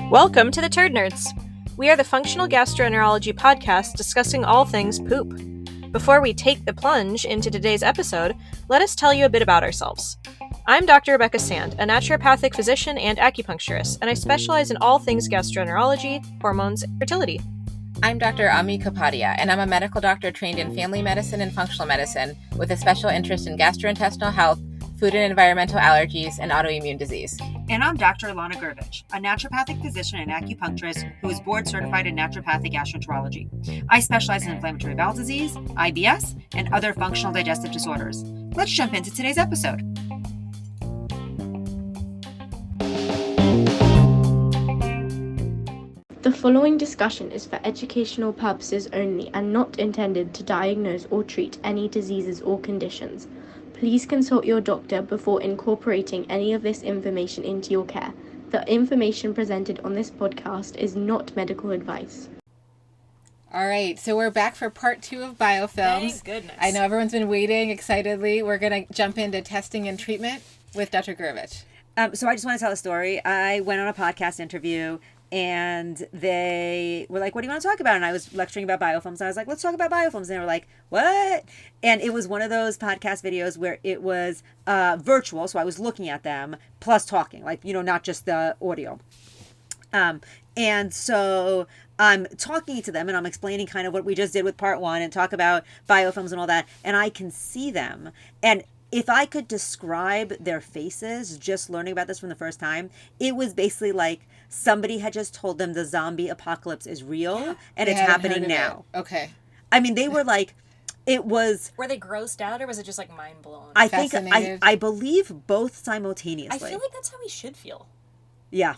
Welcome to the Turd Nerds. We are the functional gastroenterology podcast discussing all things poop. Before we take the plunge into today's episode, let us tell you a bit about ourselves. I'm Dr. Rebecca Sand, a naturopathic physician and acupuncturist, and I specialize in all things gastroenterology, hormones, and fertility. I'm Dr. Ami Kapadia, and I'm a medical doctor trained in family medicine and functional medicine with a special interest in gastrointestinal health, food and environmental allergies, and autoimmune disease. And I'm Dr. Ilana Gurevich, a naturopathic physician and acupuncturist who is board certified in naturopathic gastroenterology. I specialize in inflammatory bowel disease, IBS, and other functional digestive disorders. Let's jump into today's episode. The following discussion is for educational purposes only and not intended to diagnose or treat any diseases or conditions. Please consult your doctor before incorporating any of this information into your care. The information presented on this podcast is not medical advice. All right, so we're back for part 2 of Biofilms. Thank goodness. I know everyone's been waiting excitedly. We're going to jump into testing and treatment with Dr. Gurevich. So I just want to tell a story. I went on a podcast interview and they were like, what do you want to talk about? And I was lecturing about biofilms. And I was like, let's talk about biofilms. And they were like, what? And it was one of those podcast videos where it was virtual. So I was looking at them plus talking, like, not just the audio. And so I'm talking to them and I'm explaining kind of what we just did with part 1 and talk about biofilms and all that. And I can see them. And if I could describe their faces, just learning about this from the first time, it was basically like somebody had just told them the zombie apocalypse is real and it's happening now. Okay. I mean, they were like, it was... Were they grossed out or was it just like mind blown? I think, I believe both simultaneously. I feel like that's how we should feel. Yeah.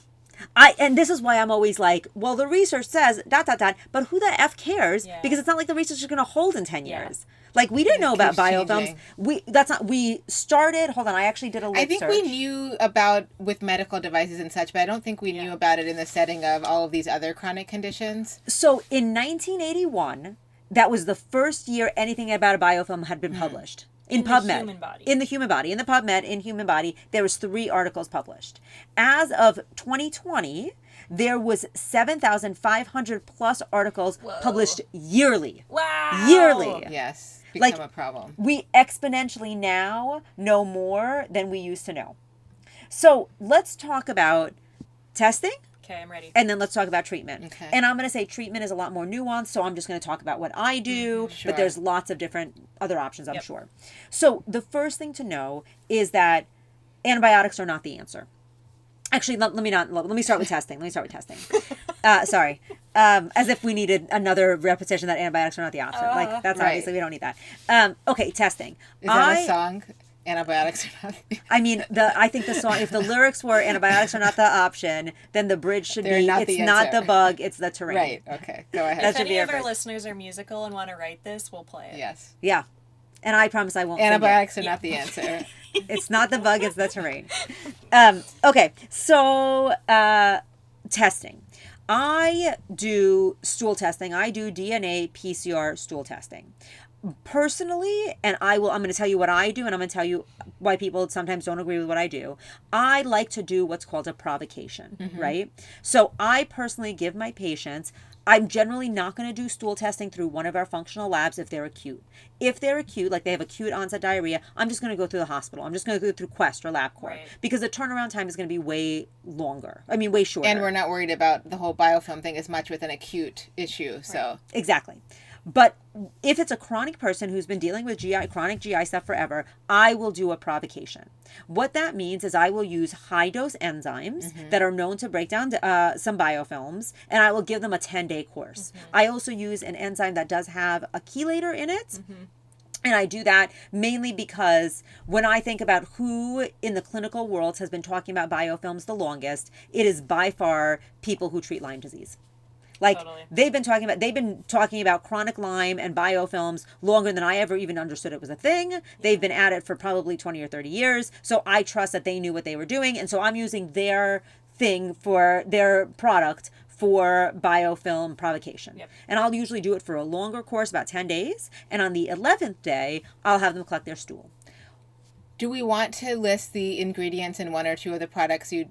And this is why I'm always like, well, the research says ... but who the F cares? Yeah. Because it's not like the research is going to hold in 10 years. Like, we didn't know about biofilms. We started, hold on, I actually did a lip search. I think we knew about with medical devices and such, but I don't think we knew about it in the setting of all of these other chronic conditions. So in 1981, that was the first year anything about a biofilm had been published. In PubMed. The human body. In the human body. In the PubMed, in human body, there was 3 articles published. As of 2020, there was 7,500 plus articles published yearly. Wow. Yearly. Yes. Become a problem. We exponentially now know more than we used to know. So let's talk about testing. Okay, I'm ready. And then let's talk about treatment. Okay. And I'm going to say treatment is a lot more nuanced, so I'm just going to talk about what I do, Sure. but there's lots of different other options, I'm sure. So the first thing to know is that antibiotics are not the answer. Actually, let me start with testing. Sorry. As if we needed another repetition that antibiotics are not the option. That's right. Obviously we don't need that. Okay, testing. Is that a song? Antibiotics are not the I mean, I think the song, if the lyrics were antibiotics are not the option, then the bridge should be, it's not the bug, it's the terrain. Right, okay. Go ahead. If any of our listeners are musical and want to write this, we'll play it. Yes. Yeah. And I promise I won't Antibiotics are not the answer. It's not the bug, it's the terrain. Okay, so testing. I do stool testing. I do DNA PCR stool testing. Personally, and I'm going to tell you what I do, and I'm going to tell you why people sometimes don't agree with what I do. I like to do what's called a provocation, right? So I personally give my patients, I'm generally not going to do stool testing through one of our functional labs if they're acute. If they're acute, like they have acute onset diarrhea, I'm just going to go through the hospital. I'm just going to go through Quest or LabCorp because the turnaround time is going to be way shorter. And we're not worried about the whole biofilm thing as much with an acute issue. So Exactly. But if it's a chronic person who's been dealing with chronic GI stuff forever, I will do a provocation. What that means is I will use high-dose enzymes that are known to break down some biofilms, and I will give them a 10-day course. I also use an enzyme that does have a chelator in it. And I do that mainly because when I think about who in the clinical world has been talking about biofilms the longest, it is by far people who treat Lyme disease. Like they've been talking about chronic Lyme and biofilms longer than I ever even understood it was a thing. They've been at it for probably 20 or 30 years. So I trust that they knew what they were doing. And so I'm using their thing for their product for biofilm provocation. And I'll usually do it for a longer course, about 10 days. And on the 11th day, I'll have them collect their stool. Do we want to list the ingredients in one or two of the products you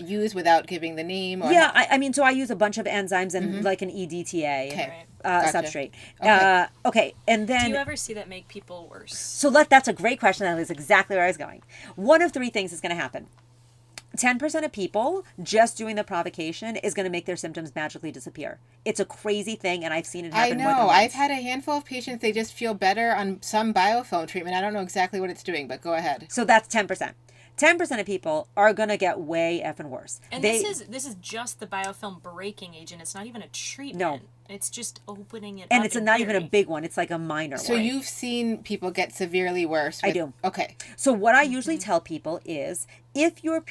use without giving the name? Or Yeah, I mean, so I use a bunch of enzymes and like an EDTA Okay. Right. Gotcha. substrate. Okay. Okay, and then... Do you ever see that make people worse? So that's a great question. That is exactly where I was going. One of three things is going to happen. 10% of people just doing the provocation is going to make their symptoms magically disappear. It's a crazy thing, and I've seen it happen. I more than know. once. I've had a handful of patients, they just feel better on some biofilm treatment. I don't know exactly what it's doing, but go ahead. So that's 10%. 10% of people are going to get way effing worse. And this is just the biofilm breaking agent. It's not even a treatment. No. It's just opening it And up it's in not even a theory. big one. It's like a minor So one. you've seen people get severely worse. I do. Okay. So what I usually tell people is, if you're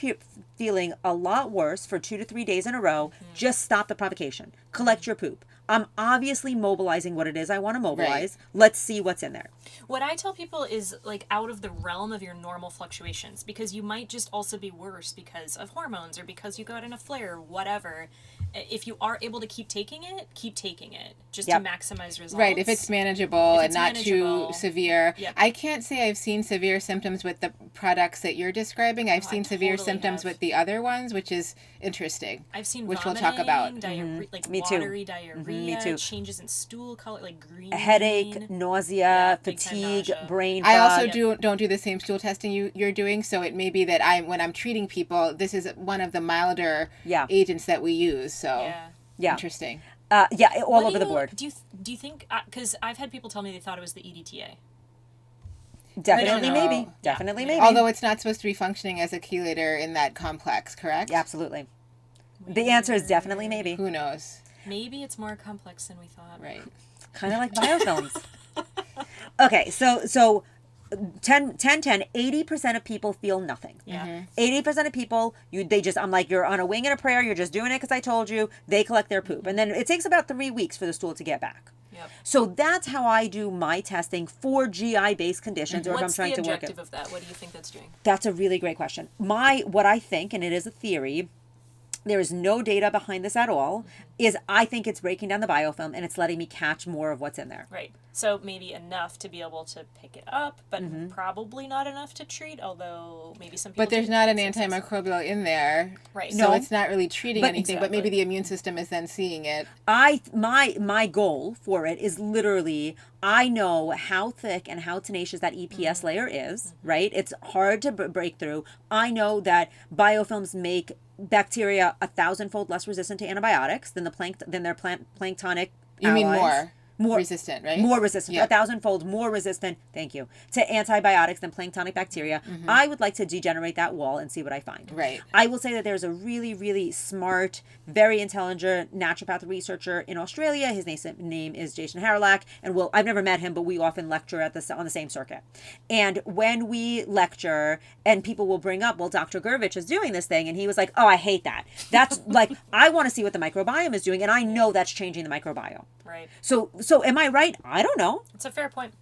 feeling a lot worse for 2 to 3 days in a row, just stop the provocation. Collect your poop. I'm obviously mobilizing what it is I want to mobilize. Right. Let's see what's in there. What I tell people is like out of the realm of your normal fluctuations, because you might just also be worse because of hormones or because you got in a flare or whatever. If you are able to keep taking it just Yep. to maximize results. Right, if it's manageable If and it's not manageable. too severe. Yep. I can't say I've seen severe symptoms with the products that you're describing. I've seen severe totally symptoms have. with the other ones, which is interesting. I've seen which vomiting, we'll talk about. Diarrhea, like Me too. watery diarrhea, Me too. changes in stool color, like green. A headache, nausea, Yeah, big time fatigue, nausea. brain I fog. also don't do the same stool testing you're doing, so it may be that when I'm treating people, this is one of the milder Yeah. agents that we use. So Yeah. interesting. Yeah, all What over do the you- board. Do you think? Because I've had people tell me they thought it was the EDTA. Definitely know. maybe. Definitely maybe. Although it's not supposed to be functioning as a chelator in that complex, correct? Absolutely. The answer is definitely maybe. Who knows? Maybe it's more complex than we thought. Right. Kind of like biofilms. Okay, so 80% of people feel nothing. Yeah. 80% of people, I'm like, you're on a wing and a prayer, you're just doing it because I told you, they collect their poop. And then it takes about 3 weeks for the stool to get back. Yep. So that's how I do my testing for GI-based conditions, or if I'm What's trying the to work objective it. of that? What do you think that's doing? That's a really great question. What I think, and it is a theory, there is no data behind this at all, is I think it's breaking down the biofilm and it's letting me catch more of what's in there. Right. So maybe enough to be able to pick it up, but Mm-hmm. probably not enough to treat, although maybe some people But there's do not an think it's antimicrobial in there. Right. So No. it's not really treating But anything, but maybe exactly. the immune system is then seeing it. My goal for it is literally, I know how thick and how tenacious that EPS layer is, right? It's hard to break through. I know that biofilms make bacteria 1,000-fold less resistant to antibiotics than their planktonic You mean allies. more resistant, right? More resistant, Yeah. 1,000-fold more resistant, thank you, to antibiotics than planktonic bacteria. I would like to degenerate that wall and see what I find. Right. I will say that there's a really, really smart, very intelligent naturopath researcher in Australia. His name is Jason Haralack, and I've never met him, but we often lecture on the same circuit. And when we lecture, and people will bring up, well, Dr. Gurevich is doing this thing, and he was like, oh, I hate that. That's like, I want to see what the microbiome is doing, and I know that's changing the microbiome. Right. So am I right? I don't know. It's a fair point.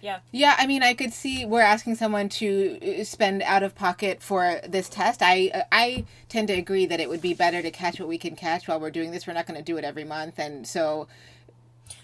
Yeah. Yeah, I mean, I could see we're asking someone to spend out of pocket for this test. I tend to agree that it would be better to catch what we can catch while we're doing this. We're not going to do it every month. And so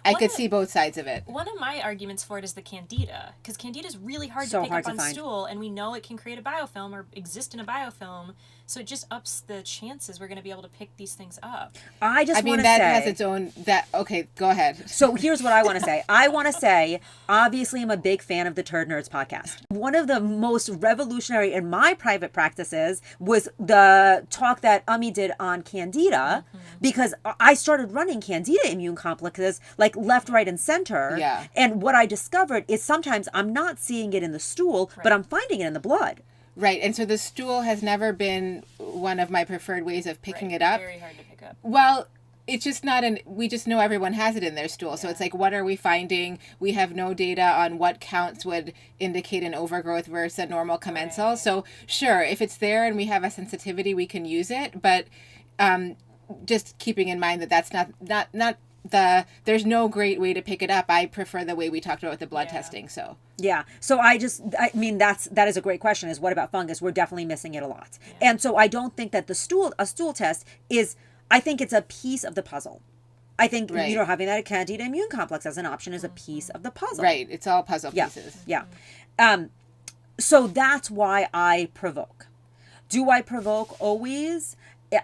I could see both sides of it. One of my arguments for it is the candida, because candida is really hard So to pick hard up to on find. stool, and we know it can create a biofilm or exist in a biofilm, so it just ups the chances we're going to be able to pick these things up. I just I mean, want to that say, has its own, okay, go ahead. so here's what I want to say. I want to say, obviously, I'm a big fan of the Turd Nerds podcast. One of the most revolutionary in my private practices was the talk that Ami did on candida, because I started running candida immune complexes like left, right, and center. Yeah. And what I discovered is sometimes I'm not seeing it in the stool, but I'm finding it in the blood. Right, and so the stool has never been one of my preferred ways of picking it up. Very hard to pick up. Well, it's just not we just know everyone has it in their stool. So it's like, what are we finding? We have no data on what counts would indicate an overgrowth versus a normal commensal. So sure, if it's there and we have a sensitivity, we can use it. But just keeping in mind that that's not there's no great way to pick it up. I prefer the way we talked about with the blood testing. So Yeah. So I mean, that is a great question, is what about fungus? We're definitely missing it a lot. Yeah. And so I don't think that a stool test is, I think it's a piece of the puzzle. I think, Right. having that candida immune complex as an option is a piece of the puzzle. right, it's all puzzle pieces. Yeah. So that's why I provoke. Do I provoke always?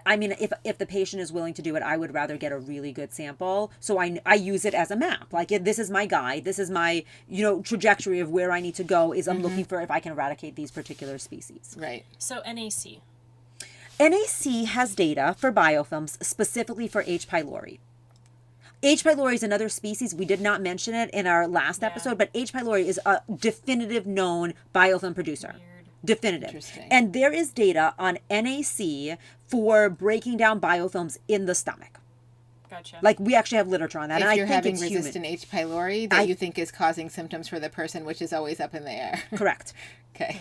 I mean, if the patient is willing to do it, I would rather get a really good sample. So I use it as a map. Like, this is my guide. This is my, trajectory of where I need to go is I'm looking for if I can eradicate these particular species. Right. So NAC. NAC has data for biofilms specifically for H. pylori. H. pylori is another species. We did not mention it in our last episode, but H. pylori is a definitive known biofilm producer. Weird. Definitive. Interesting. And there is data on NAC for breaking down biofilms in the stomach. Gotcha. Like, we actually have literature on that. If and you're I think having it's resistant human. H. pylori that you think is causing symptoms for the person, which is always up in the air. Correct. Okay.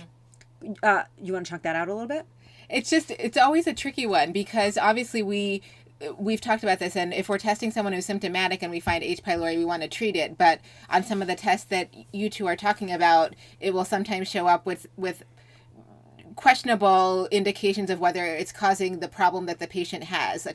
You want to chunk that out a little bit? It's always a tricky one because obviously we've talked about this, and if we're testing someone who's symptomatic and we find H. pylori, we want to treat it. But on some of the tests that you two are talking about, it will sometimes show up with questionable indications of whether it's causing the problem that the patient has.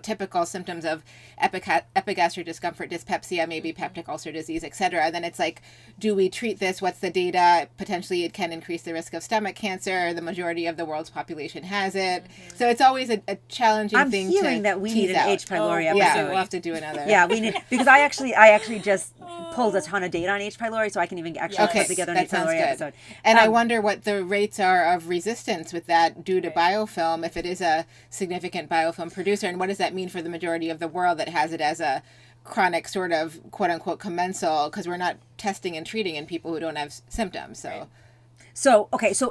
Typical symptoms of epigastric discomfort, dyspepsia, maybe peptic ulcer disease, etc. And then it's like, do we treat this? What's the data? Potentially it can increase the risk of stomach cancer. The majority of the world's population has it. So it's always a challenging thing to I'm hearing that we need tease an out. H. pylori episode. Yeah, we'll have to do another. Yeah, we need, because I actually just pulled a ton of data on H. pylori, so I can even actually put together an H. pylori episode. And I wonder what the rates are of resistance with that due to biofilm, if it is a significant biofilm producer, and what does that mean for the majority of the world that has it as a chronic sort of quote unquote commensal, because we're not testing and treating in people who don't have symptoms. So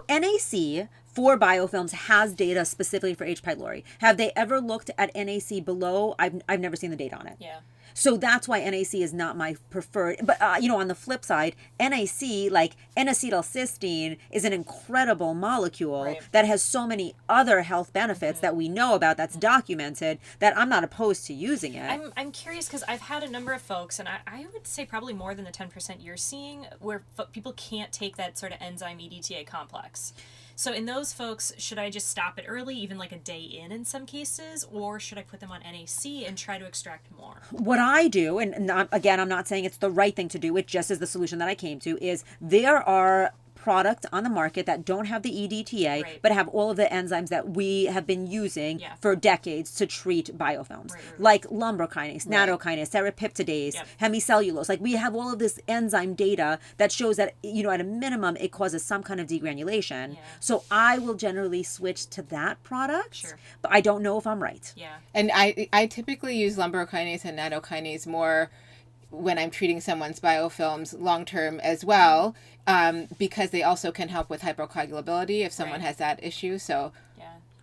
NAC for biofilms has data specifically for H. pylori. Have they ever looked at NAC below? I've never seen the data on it. Yeah. So that's why NAC is not my preferred. But, on the flip side, NAC, like N-acetylcysteine, is an incredible molecule that has so many other health benefits that we know about, that's documented, that I'm not opposed to using it. I'm curious because I've had a number of folks, and I would say probably more than the 10% you're seeing, where people can't take that sort of enzyme EDTA complex. So in those folks, should I just stop it early, even like a day in some cases, or should I put them on NAC and try to extract more? What I do, and I'm not saying it's the right thing to do, it just is the solution that I came to, is there are products on the market that don't have the EDTA, but have all of the enzymes that we have been using for decades to treat biofilms, like lumbrokinase, nattokinas, serrapeptidase, hemicellulose. Like, we have all of this enzyme data that shows that, at a minimum, it causes some kind of degranulation. So I will generally switch to that product, but I don't know if I'm right. And I typically use lumbrokinase and nattokinase more when I'm treating someone's biofilms long-term as well, because they also can help with hypercoagulability if someone has that issue. So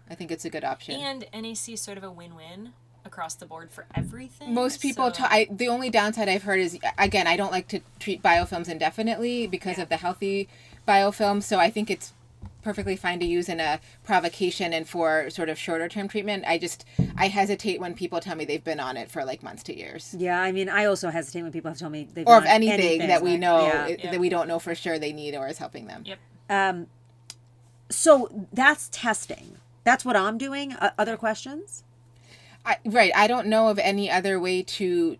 I think it's a good option. And NAC is sort of a win-win across the board for everything. Most people, the only downside I've heard is, again, I don't like to treat biofilms indefinitely because of the healthy biofilms. So I think it's perfectly fine to use in a provocation and for sort of shorter term treatment. I hesitate when people tell me they've been on it for like months to years. Yeah, I mean, I also hesitate when people have told me they've or been of on anything that we know that we don't know for sure they need or is helping them. So that's testing. That's what I'm doing. Other questions? I don't know of any other way to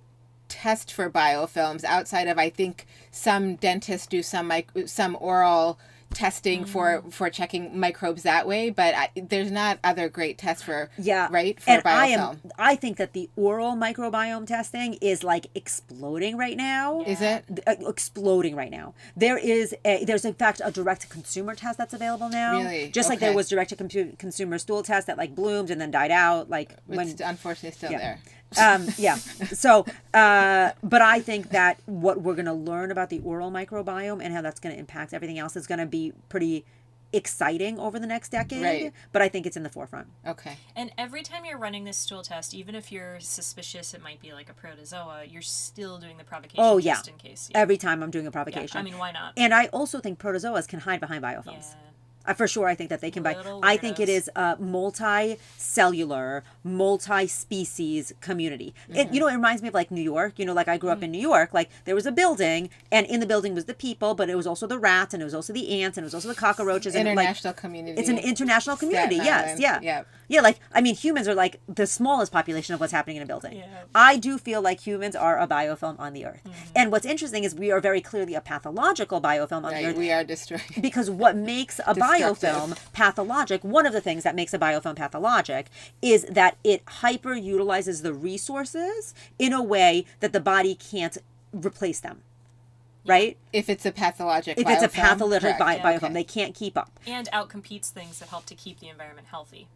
test for biofilms outside of, I think some dentists do some oral testing for checking microbes that way, but there's not other great tests for biofilm. I think that the oral microbiome testing is like exploding right now. Is it exploding right now? There's in fact a direct to consumer test that's available now. Really? Just like there was direct to consumer stool test that like bloomed and then died out. Like it's unfortunately still there. So, but I think that what we're going to learn about the oral microbiome and how that's going to impact everything else is going to be pretty exciting over the next decade. Right. But I think it's in the forefront. Okay. And every time you're running this stool test, even if you're suspicious it might be like a protozoa, you're still doing the provocation just in case. Every time I'm doing a provocation. I mean, why not? And I also think protozoas can hide behind biofilms. For sure, I think that they can buy. Little I think it weirdos. is a multi-cellular, multi-species community. It reminds me of like New York. Like I grew up in New York. Like there was a building, and in the building was the people, but it was also the rats, and it was also the ants, and it was also the cockroaches. International and community. It's an international community. Staten Yes, Island. yeah, Yep. yeah. Like I mean, humans are like the smallest population of what's happening in a building. Yeah. I do feel like humans are a biofilm on the earth, and what's interesting is we are very clearly a pathological biofilm on the Right, earth. we are destroyed. Because what makes a biofilm pathologic, one of the things that makes a biofilm pathologic is that it hyperutilizes the resources in a way that the body can't replace them. Right? If it's a pathologic If biofilm. it's a pathologic Correct. biofilm, Okay. they can't keep up. And outcompetes things that help to keep the environment healthy.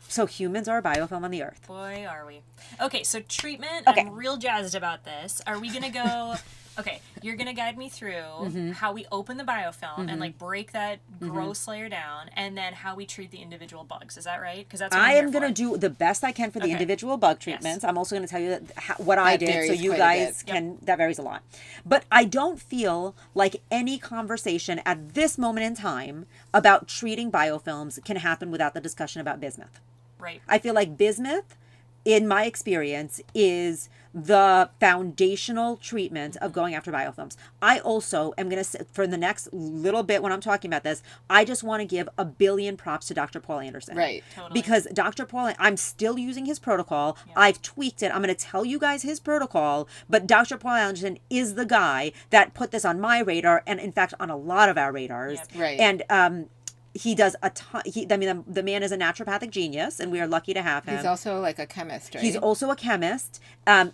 So humans are a biofilm on the earth. Boy, are we. Okay, so treatment. Okay. I'm real jazzed about this. Are we going to go... Okay, you're going to guide me through how we open the biofilm and like break that gross layer down, and then how we treat the individual bugs. Is that right? Because that's what I I'm am here going to for. do the best I can for the Okay. individual bug treatments. I'm also going to tell you what I did, so varies you quite a guys bit. can. That varies a lot. But I don't feel like any conversation at this moment in time about treating biofilms can happen without the discussion about bismuth. Right. I feel like bismuth, in my experience, is the foundational treatment of going after biofilms. I also am going to, for the next little bit when I'm talking about this, I just want to give a billion props to Dr. Paul Anderson. Right. Totally. Because Dr. Paul, I'm still using his protocol. I've tweaked it. I'm going to tell you guys his protocol, but Dr. Paul Anderson is the guy that put this on my radar, and in fact on a lot of our radars. Yep. Right. And he does a ton. The man is a naturopathic genius, and we are lucky to have him. He's also like a chemist, right? He's also a chemist.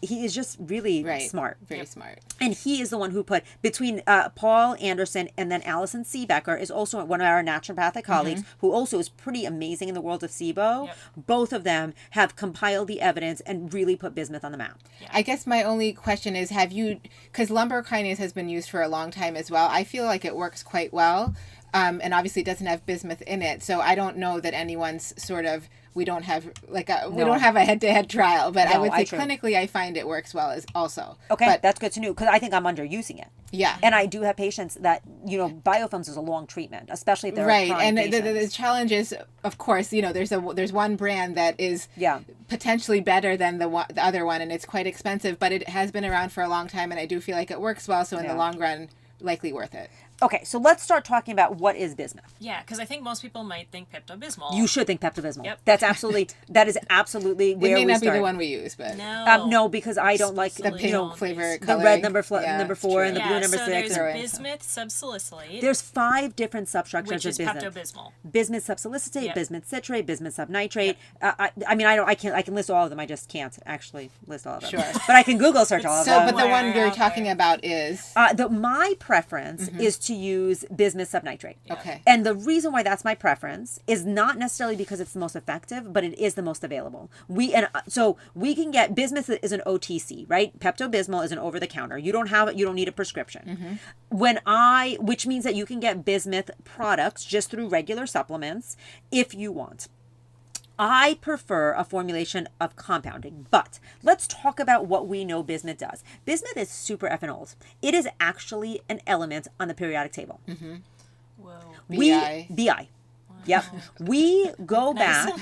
He is just really right. smart. Very smart. And he is the one who put, between Paul Anderson and then Allison Seebecker is also one of our naturopathic colleagues, who also is pretty amazing in the world of SIBO. Yep. Both of them have compiled the evidence and really put bismuth on the map. I guess my only question is, because lumbrokinase has been used for a long time as well, I feel like it works quite well. And obviously it doesn't have bismuth in it. So I don't know that anyone's we don't have don't have a head-to-head trial, but I No, would say true. clinically I find it works well as also. Okay, But that's good to know, because I think I'm underusing it. yeah. And I do have patients that, biofilms is a long treatment, especially if they're Right, chronic and the patients. challenge is, of course, there's one brand that is potentially better than the other one, and it's quite expensive, but it has been around for a long time, and I do feel like it works well. So in the long run, likely worth it. Okay, so let's start talking about what is bismuth. Yeah, because I think most people might think Pepto-Bismol. You should think Pepto-Bismol. Yep. That is absolutely where It may we not start. be the one we use, but No, because I don't like the pink flavor, the coloring. red number Yeah, number it's 4 true. and the blue number 6. There's Right. bismuth subsalicylate, There's 5 different substructures which of is bismuth. Pepto-Bismol. Bismuth subsalicylate, Yep. bismuth citrate, bismuth subnitrate. I can list all of them. I just can't actually list all of them. Sure. But I can Google search all of So, them. but the one Somewhere you're out talking there. about is My preference is to use bismuth subnitrate. okay. And the reason why that's my preference is not necessarily because it's the most effective, but it is the most available. So we can get bismuth is an OTC, right? Pepto-Bismol is an over the counter. You don't have it, you don't need a prescription. Which means that you can get bismuth products just through regular supplements if you want. I prefer a formulation of compounding, but let's talk about what we know bismuth does. Bismuth is super effing old. It is actually an element on the periodic table. Whoa. BI. Yep. We go back.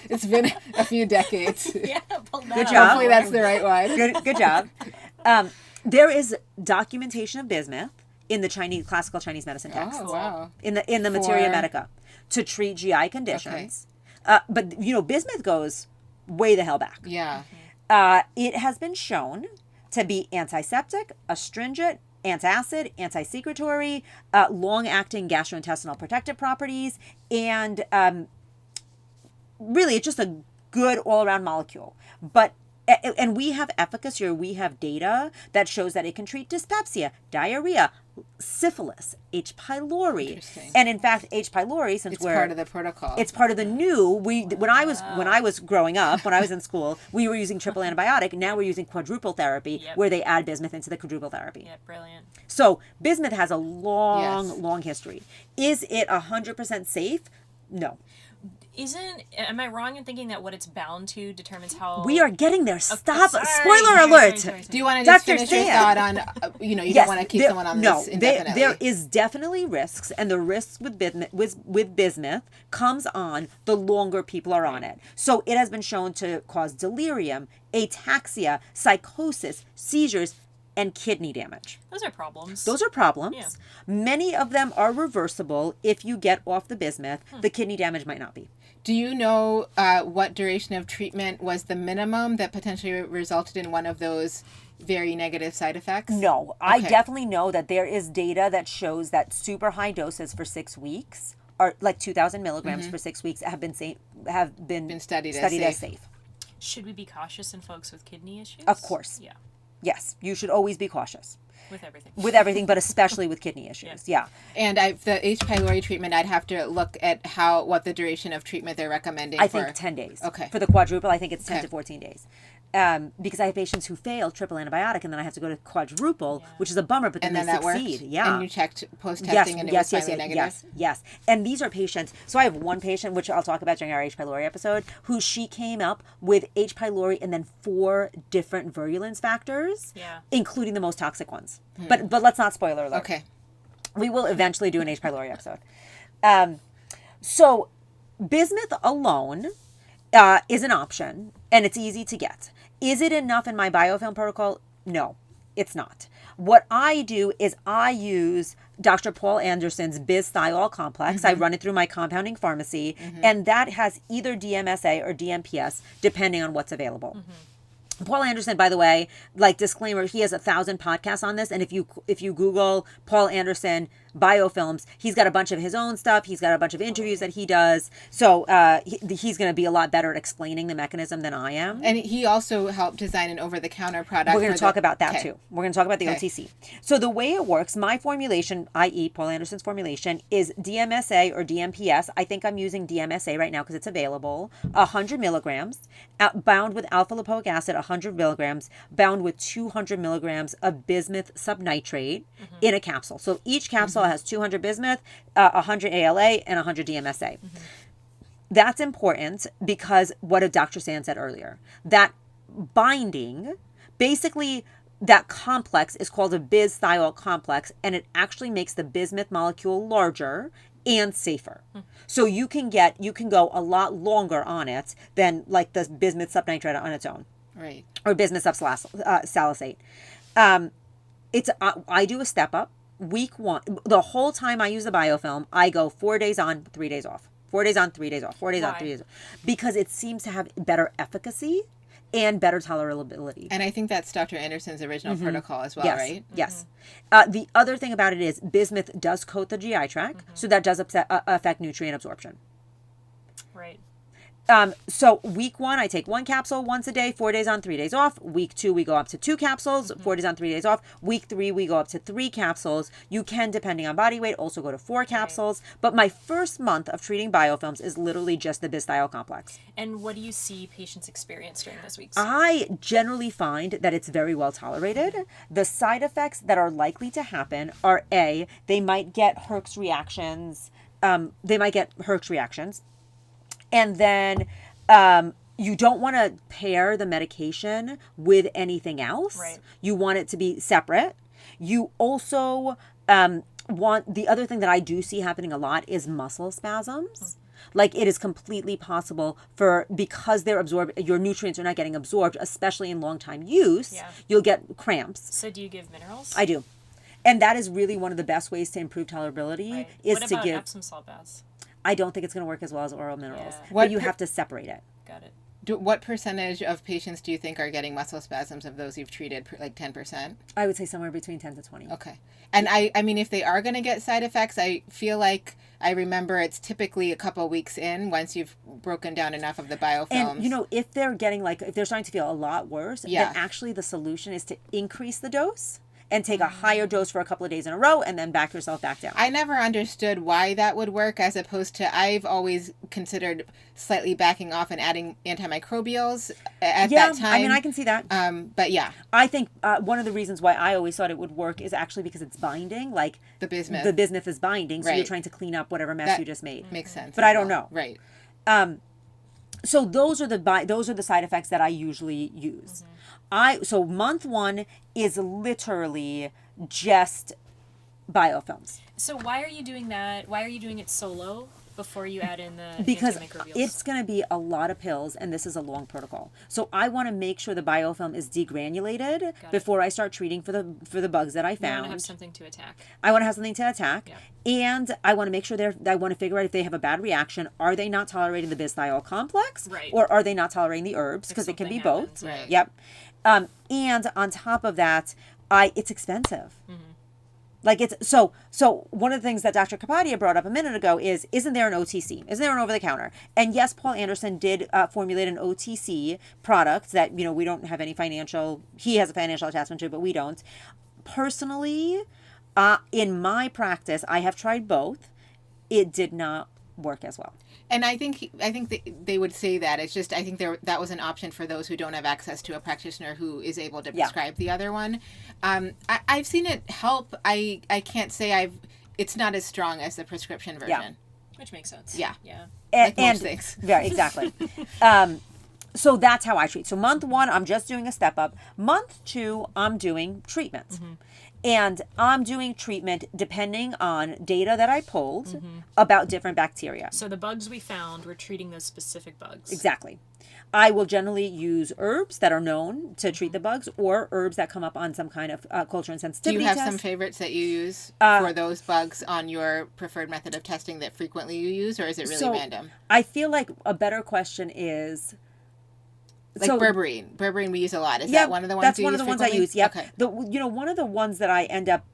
It's been a few decades. Yeah, pull that Good up. job. Hopefully that's the right one. Good job. There is documentation of bismuth in the classical Chinese medicine text. Oh, wow. In the Materia For- Medica to treat GI conditions. But bismuth goes way the hell back. Yeah. It has been shown to be antiseptic, astringent, antacid, anti-secretory, long-acting gastrointestinal protective properties, and really it's just a good all-around molecule. And we have efficacy, or we have data that shows that it can treat dyspepsia, diarrhea, syphilis, H. pylori. Interesting. And in fact, H. pylori, since It's part of the protocol. it's part of the new. When I was growing up, when I was in school, we were using triple antibiotic. Now we're using quadruple therapy, Yep. where they add bismuth into the quadruple therapy. Yeah, brilliant. So bismuth has a Yes. long history. Is it 100% safe? No. Am I wrong in thinking that what it's bound to determines how... We are getting there. Stop. Sorry, Spoiler alert. sorry. Do you want to just Dr. finish your Sand. thought on, you don't want to keep someone on this indefinitely? There is definitely risks, and the risks with bismuth comes on the longer people are on it. So it has been shown to cause delirium, ataxia, psychosis, seizures, and kidney damage. Those are problems. Yeah. Many of them are reversible if you get off the bismuth. The kidney damage might not be. Do you know what duration of treatment was the minimum that potentially resulted in one of those very negative side effects? No, I definitely know that there is data that shows that super high doses for 6 weeks, or like 2,000 milligrams for 6 weeks, have been studied as safe. Should we be cautious in folks with kidney issues? Of course. Yeah. Yes, you should always be cautious. With everything, but especially with kidney issues. Yeah. And the H. pylori treatment, I'd have to look at what the duration of treatment they're recommending. I think 10 days. Okay. For the quadruple, I think it's 10 to 14 days. Because I have patients who fail triple antibiotic, and then I have to go to quadruple, which is a bummer, but then they succeed. Worked? Yeah. And you checked post-testing and it was finally negative? Yes. And these are patients. So I have one patient, which I'll talk about during our H. pylori episode, who she came up with H. pylori and then 4 different virulence factors, including the most toxic ones. But let's not spoiler alert. Okay. We will eventually do an H. pylori episode. So bismuth alone is an option, and it's easy to get. Is it enough in my biofilm protocol? No, it's not. What I do is I use Dr. Paul Anderson's Bis-Thiol complex. I run it through my compounding pharmacy, and that has either DMSA or DMPS, depending on what's available. Paul Anderson, by the way, like disclaimer, he has 1,000 podcasts on this, and if you Google Paul Anderson Biofilms, he's got a bunch of his own stuff. He's got a bunch of interviews that he does. So he's going to be a lot better at explaining the mechanism than I am. And he also helped design an over-the-counter product. We're going to talk about that too. We're going to talk about the OTC. So the way it works, my formulation, i.e. Paul Anderson's formulation, is DMSA or DMPS. I think I'm using DMSA right now because it's available. 100 milligrams, bound with alpha lipoic acid, 100 milligrams, bound with 200 milligrams of bismuth subnitrate in a capsule. So each capsule has 200 bismuth, 100 ALA, and 100 DMSA. That's important because what did Dr. Sand said earlier? That binding, basically that complex is called a bis-thiol complex, and it actually makes the bismuth molecule larger and safer. So you can go a lot longer on it than like the bismuth subnitrate on its own. Right. Or bismuth subsalicate. I do a step up. Week 1, the whole time I use the biofilm, I go 4 days on, 3 days off. 4 days on, 3 days off. 4 days on, 3 days off. Because it seems to have better efficacy and better tolerability. And I think that's Dr. Anderson's original protocol as well, right? Yes. The other thing about it is bismuth does coat the GI tract, so that does affect nutrient absorption. Right. So week 1, I take 1 capsule once a day, 4 days on, 3 days off. Week 2, we go up to 2 capsules, 4 days on, 3 days off. Week 3, we go up to 3 capsules. You can, depending on body weight, also go to 4 capsules. Right. But my first month of treating biofilms is literally just the bis-thiol complex. And what do you see patients experience during those weeks? I generally find that it's very well tolerated. The side effects that are likely to happen are A, they might get Herx reactions. And then you don't want to pair the medication with anything else. Right. You want it to be separate. You also want, the other thing that I do see happening a lot is muscle spasms. Like it is completely possible because they're absorbed, your nutrients are not getting absorbed, especially in long time use, you'll get cramps. So do you give minerals? I do. And that is really one of the best ways to improve tolerability. Right. Is what to about give Epsom salt baths? I don't think it's going to work as well as oral minerals. Yeah. But you have to separate it. Got it. What percentage of patients do you think are getting muscle spasms of those you've treated, like 10%? I would say somewhere between 10 to 20. Okay. And I mean, if they are going to get side effects, I feel like I remember it's typically a couple weeks in once you've broken down enough of the biofilms. And, if they're getting if they're starting to feel a lot worse, then actually the solution is to increase the dose and take a higher dose for a couple of days in a row and then back yourself back down. I never understood why that would work, as opposed to I've always considered slightly backing off and adding antimicrobials at that time. I mean, I can see that. But yeah. I think one of the reasons why I always thought it would work is actually because it's binding. Like the bismuth. The bismuth is binding, so right. You're trying to clean up whatever mess you just made. Makes sense. But I don't know. Right. So those are the side effects that I usually use. So month 1 is literally just biofilms. So why are you doing that? Why are you doing it solo before you add in the Because antimicrobials? it's going to be a lot of pills, and this is a long protocol. So I want to make sure the biofilm is degranulated before I start treating for the bugs that I found. I want to have something to attack. I want to have something to attack. Yeah. And I want to make sure I want to figure out if they have a bad reaction. Are they not tolerating the bithiol complex? Right. Or are they not tolerating the herbs? Because it can be both. Right. Yep. And on top of that, it's expensive. Like so one of the things that Dr. Kapadia brought up a minute ago isn't there an OTC? Isn't there an over-the-counter? And yes, Paul Anderson did formulate an OTC product that, we don't have any he has a financial attachment to, but we don't. Personally, in my practice, I have tried both. It did not work as well. And I think they would say that. It's just, I think that was an option for those who don't have access to a practitioner who is able to prescribe the other one. I've seen it help. I can't say it's not as strong as the prescription version. Yeah. Which makes sense. Yeah. Yeah. Like most things. Yeah, exactly. So that's how I treat. So month 1, I'm just doing a step up. Month 2, I'm doing treatment. And I'm doing treatment depending on data that I pulled about different bacteria. So the bugs we found, we're treating those specific bugs. Exactly. I will generally use herbs that are known to treat the bugs, or herbs that come up on some kind of culture and sensitivity Do you have test. some favorites that you use for those bugs on your preferred method of testing that frequently you use, or is it really random? I feel like a better question is... Like berberine. Berberine we use a lot. Is that one of the ones that's you one use of the ones I frequently? use. Yep. Okay. One of the ones that I end up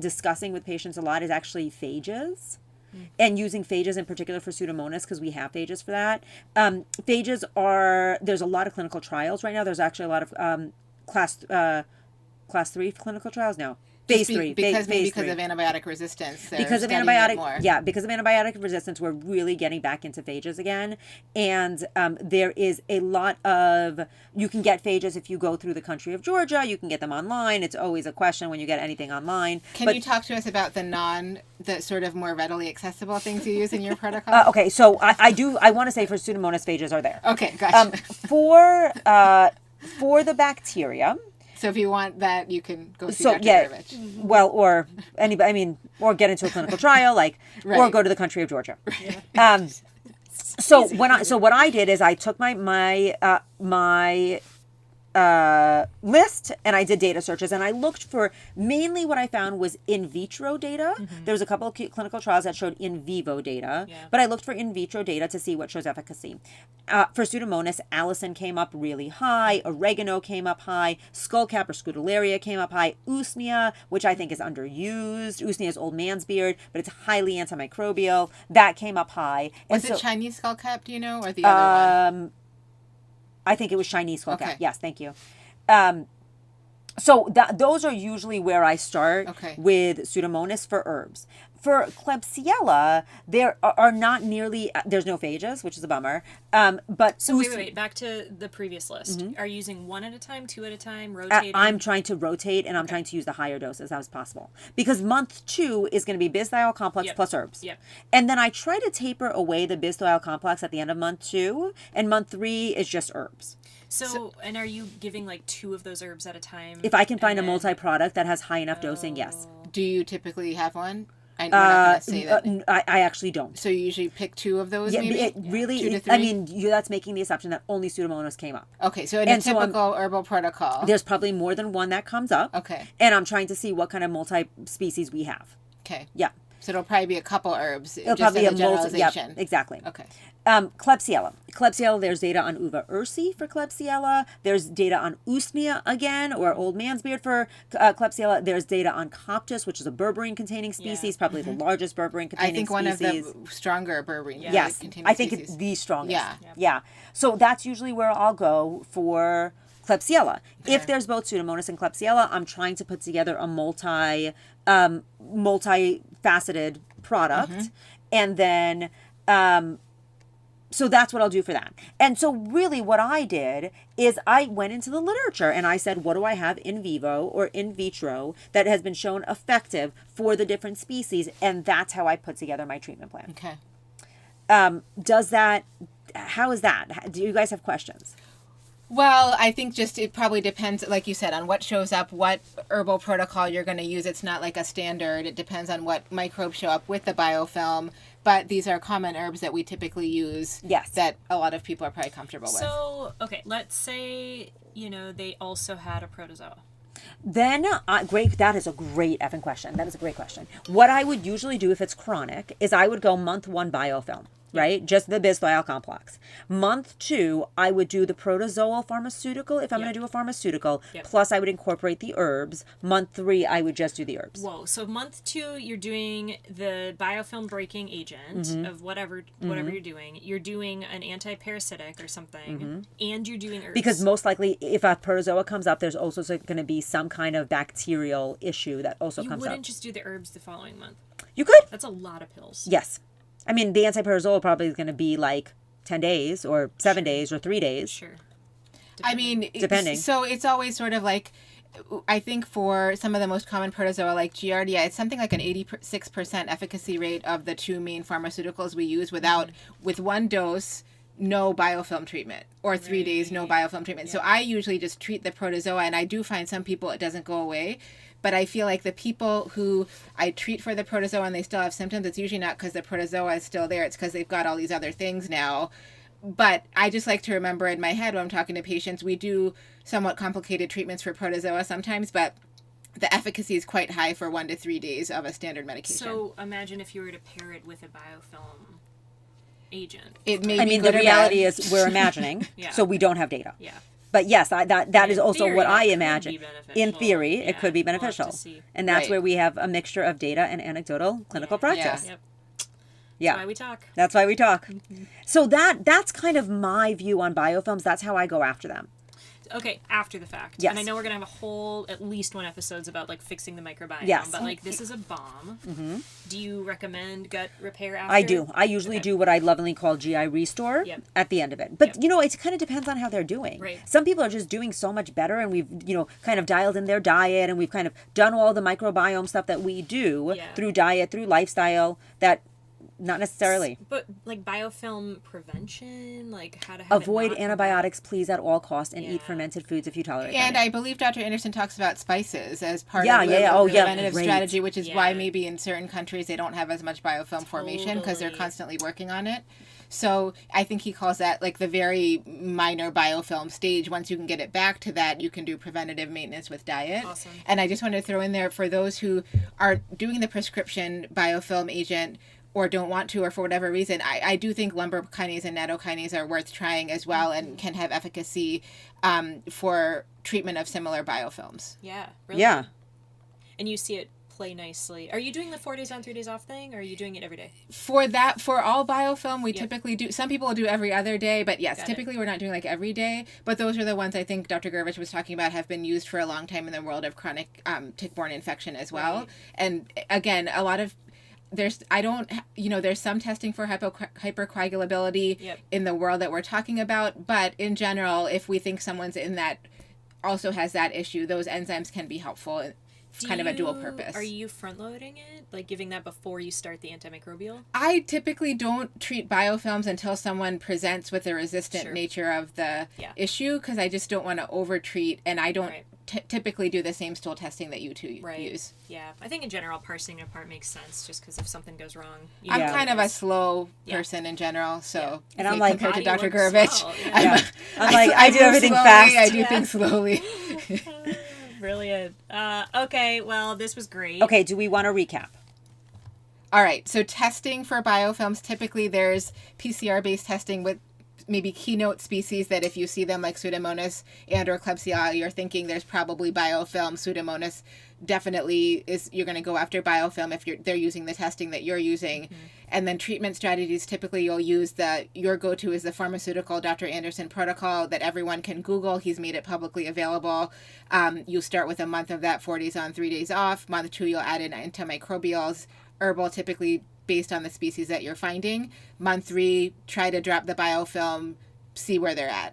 discussing with patients a lot is actually phages. And using phages in particular for Pseudomonas, because we have phages for that. Phages there's a lot of clinical trials right now. There's actually a lot of class 3 clinical trials now. Phase 3. Because phase because 3. of antibiotic resistance. Because of antibiotic resistance, we're really getting back into phages again. And there is a lot of, you can get phages if you go through the country of Georgia. You can get them online. It's always a question when you get anything online. Can you talk to us about the sort of more readily accessible things you use in your protocol? Okay, so I want to say for Pseudomonas, phages are there. Okay, gotcha. For the bacteria. So if you want that, you can go see Dr. Gurevich. Well, or anybody, or get into a clinical trial, or go to the country of Georgia. Yeah. So what I did is I took my list and I did data searches, and I looked for, mainly what I found was in vitro data. There was a couple of clinical trials that showed in vivo data, but I looked for in vitro data to see what shows efficacy. For Pseudomonas, allicin came up really high, oregano came up high, skullcap or scutellaria came up high, usnea, which I think is underused. Usnea is old man's beard, but it's highly antimicrobial. That came up high. Was it Chinese skullcap, do you know, or the other one? I think it was Chinese skullcap. Okay. Yes, thank you. So those are usually where I start with Pseudomonas for herbs. For Klebsiella, there are not nearly, there's no phages, which is a bummer. But so wait, back to the previous list. Are you using 1 at a time, 2 at a time, rotating? I'm trying to rotate, and I'm trying to use the higher doses as possible. Because month 2 is going to be bisdiol complex plus herbs. Yep. And then I try to taper away the bisdiol complex at the end of month 2, and month 3 is just herbs. So, and are you giving 2 of those herbs at a time? If I can find a multi-product that has high enough dosing, yes. Do you typically have one? We're not going to say that. I actually don't. So you usually pick 2 of those, maybe? It really, 2 to 3? That's making the assumption that only Pseudomonas came up. Okay, so in a typical herbal protocol. There's probably more than one that comes up. Okay. And I'm trying to see what kind of multi-species we have. Okay. Yeah. So it'll probably be a couple herbs. It'll just probably as be a a generalization. exactly. Okay. Klebsiella. Klebsiella, there's data on Uva ursi for Klebsiella. There's data on Usnea again, or old man's beard for Klebsiella. There's data on Coptis, which is a berberine-containing species, probably the largest berberine-containing species. I think one of the stronger berberine yes, containing I think species. it's the strongest. Yeah. Yeah. So that's usually where I'll go for Klebsiella. Okay. If there's both Pseudomonas and Klebsiella, I'm trying to put together a multi-faceted product, and then so that's what I'll do for that. And so really what I did is I went into the literature and I said, what do I have in vivo or in vitro that has been shown effective for the different species? And that's how I put together my treatment plan. Okay. how is that? Do you guys have questions? Well, I think just it probably depends, like you said, on what shows up, what herbal protocol you're going to use. It's not like a standard. It depends on what microbes show up with the biofilm. But these are common herbs that we typically use. Yes. That a lot of people are probably comfortable with. So, okay, let's say, they also had a protozoa. Then, great. That is a great effing question. That is a great question. What I would usually do if it's chronic is I would go month 1 biofilm. Right? Just the bismuth complex. Month 2, I would do the protozoal pharmaceutical if I'm going to do a pharmaceutical. Plus, I would incorporate the herbs. Month 3, I would just do the herbs. Whoa. So month 2, you're doing the biofilm breaking agent of whatever you're doing. You're doing an anti-parasitic or something, and you're doing herbs. Because most likely, if a protozoa comes up, there's also going to be some kind of bacterial issue that also comes up. You wouldn't just do the herbs the following month. You could. That's a lot of pills. Yes. I mean, the anti-parasol probably is going to be like 10 days or 7 days or 3 days. Sure. Depending. So it's always sort of like, I think for some of the most common protozoa like Giardia, it's something like an 86% efficacy rate of the 2 main pharmaceuticals we use with 1 dose, no biofilm treatment, or 3 days, no biofilm treatment. Yeah. So I usually just treat the protozoa, and I do find some people it doesn't go away. But I feel like the people who I treat for the protozoa and they still have symptoms, it's usually not because the protozoa is still there. It's because they've got all these other things now. But I just like to remember in my head when I'm talking to patients, we do somewhat complicated treatments for protozoa sometimes, but the efficacy is quite high for 1 to 3 days of a standard medication. So imagine if you were to pair it with a biofilm agent. The reality is we're imagining, so we don't have data. Yeah. But yes, that is also theory, what I imagine. In theory, yeah, it could be beneficial. We'll and that's where we have a mixture of data and anecdotal clinical practice. Yeah. Yep. Yeah. That's why we talk. That's why we talk. So that's kind of my view on biofilms. That's how I go after them. Okay, after the fact. Yes. And I know we're going to have a whole, at least 1 episode's about, fixing the microbiome. Yes. But, this is a bomb. Mm-hmm. Do you recommend gut repair after? I do. I usually do what I lovingly call GI restore at the end of it. But, it kind of depends on how they're doing. Right. Some people are just doing so much better, and we've, kind of dialed in their diet, and we've kind of done all the microbiome stuff that we do through diet, through lifestyle, that... Not necessarily. But biofilm prevention, how to have avoid antibiotics, please, at all costs, and eat fermented foods if you tolerate them. And I believe Dr. Anderson talks about spices as part of the preventative strategy, which is why maybe in certain countries they don't have as much biofilm formation because they're constantly working on it. So I think he calls that the very minor biofilm stage. Once you can get it back to that, you can do preventative maintenance with diet. Awesome. And I just wanted to throw in there for those who are doing the prescription biofilm agent or don't want to, or for whatever reason, I do think lumbrokinase and nattokinas are worth trying as well and can have efficacy for treatment of similar biofilms. Yeah, really. Yeah. And you see it play nicely. Are you doing the 4 days on, 3 days off thing, or are you doing it every day? For all biofilm, we typically do, some people will do every other day, but yes, typically we're not doing every day, but those are the ones I think Dr. Gurevich was talking about have been used for a long time in the world of chronic tick-borne infection as well. Right. And again, a lot of there's some testing for hypercoagulability in the world that we're talking about, but in general, if we think someone's in that also has that issue, those enzymes can be helpful. Kind of a dual purpose. Are you front loading it? Giving that before you start the antimicrobial? I typically don't treat biofilms until someone presents with the resistant nature of the issue, because I just don't want to over-treat, and I don't typically do the same stool testing that you two use. Yeah, I think in general parsing it apart makes sense, just because if something goes wrong... I'm kind of a slow person in general, so... And I'm compared to Dr. Gurevich, I do everything slowly, fast. I do things slowly. Brilliant. Okay, well, this was great. Okay, do we want to recap? All right, so testing for biofilms, typically there's PCR-based testing with maybe keynote species that if you see them like Pseudomonas and or Klebsiella, you're thinking there's probably biofilm. Pseudomonas definitely is, you're going to go after biofilm if they're using the testing that you're using. Mm-hmm. And then treatment strategies, typically you'll use your go-to is the pharmaceutical Dr. Anderson protocol that everyone can Google. He's made it publicly available. You start with a month of that, 4 days on, 3 days off. Month 2, you'll add in antimicrobials, herbal, typically based on the species that you're finding. Month 3, try to drop the biofilm, see where they're at.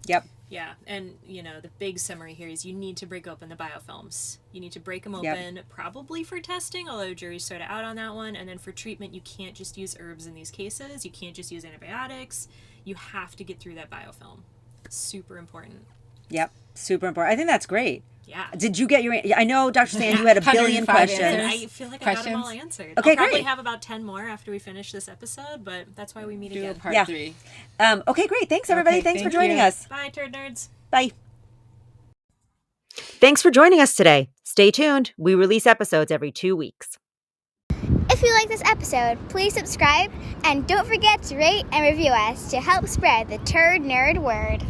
Yep. Yeah, and the big summary here is you need to break open the biofilms. You need to break them open, probably for testing, although jury's sort of out on that one. And then for treatment, you can't just use herbs in these cases. You can't just use antibiotics. You have to get through that biofilm. Super important. Yep, super important. I think that's great. Yeah. Did you get your... I know, Dr. Sand, you had a billion questions. I feel like I got them all answered. Okay, I'll probably great. have about 10 more after we finish this episode, but that's why we meet Do again. part 3. Okay, great. Thanks, everybody. Okay, Thanks for thank joining you. us. Bye, Turd Nerds. Bye. Thanks for joining us today. Stay tuned. We release episodes every 2 weeks. If you like this episode, please subscribe and don't forget to rate and review us to help spread the Turd Nerd word.